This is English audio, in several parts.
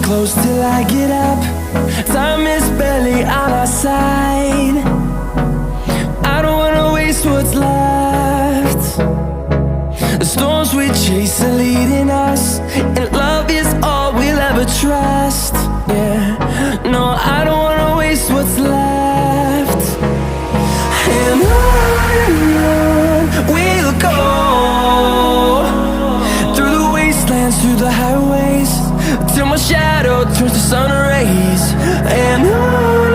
close till I get up. Time is barely on our side. I don't wanna waste what's left. The storms we chase are leading us, and love is all we'll ever trust. Yeah, no, I don't wanna waste what's left. And on we'll go, through the wastelands, through the highways, till my shadow turns to sun rays. And on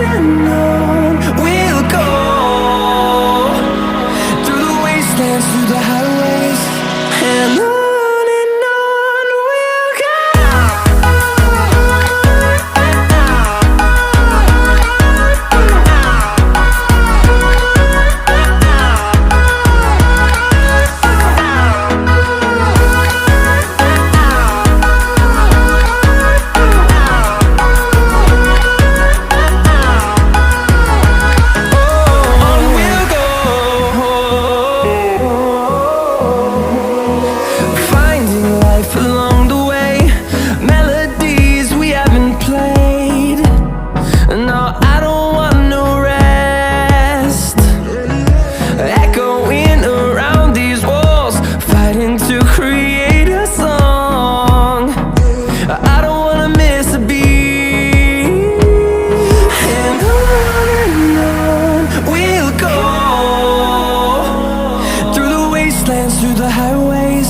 we'll go, through the wastelands, through the highways, and on we'll go. Through the highways,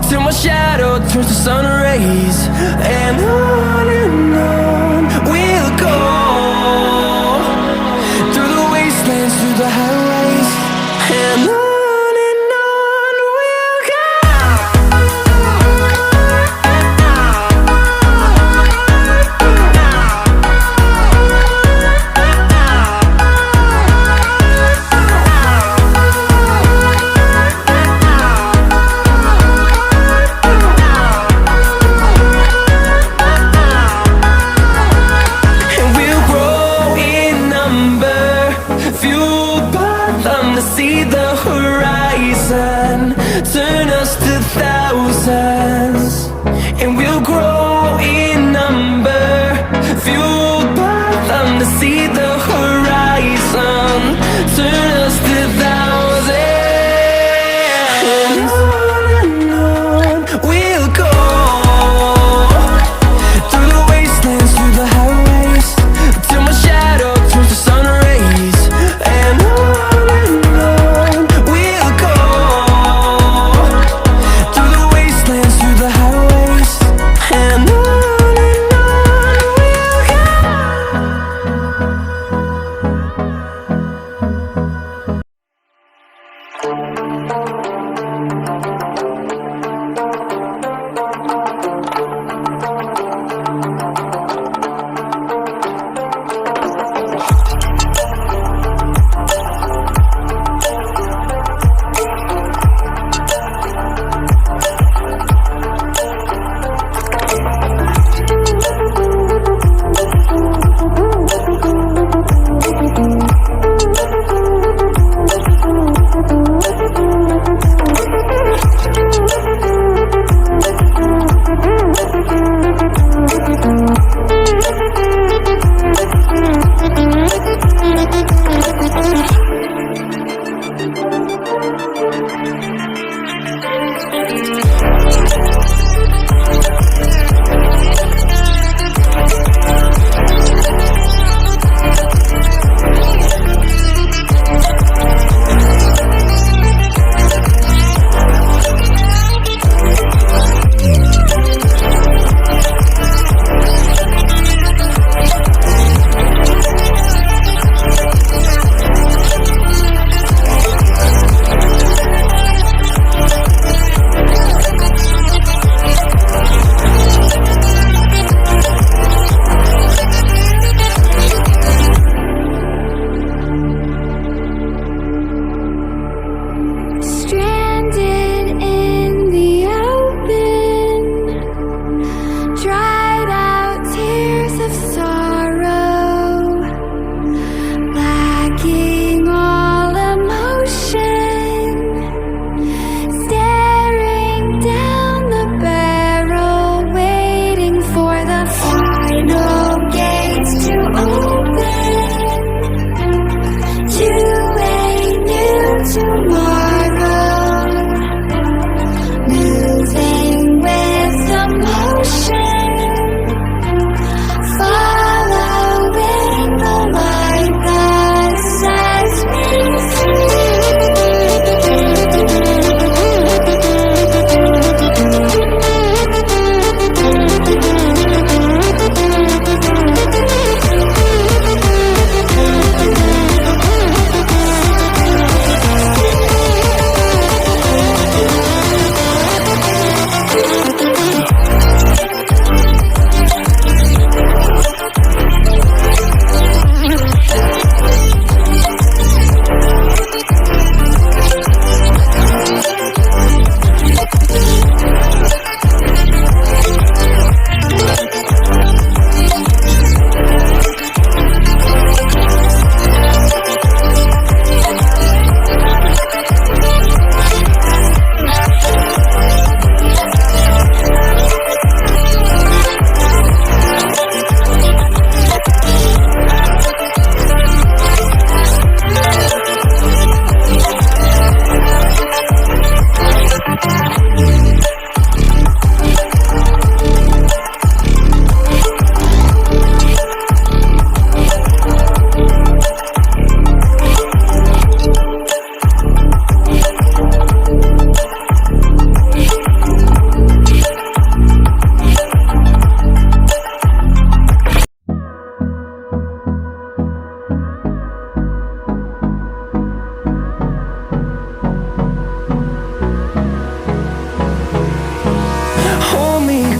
till my shadow turns to sun rays. And on we'll go, through the wastelands, through the highways, and on we'll go.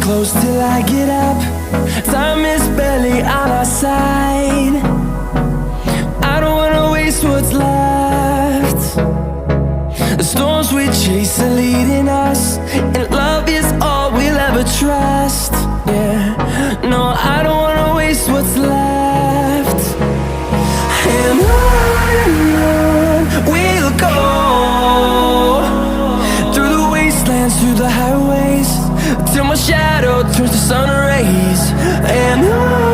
close till I get up. Time is barely on our side. I don't wanna waste what's left. The storms we chase are leading us, and love is all we'll ever trust. Yeah, no, I don't wanna waste what's left. And on we'll go, through the wastelands, through the highways, till my shadow turns to sun rays. And on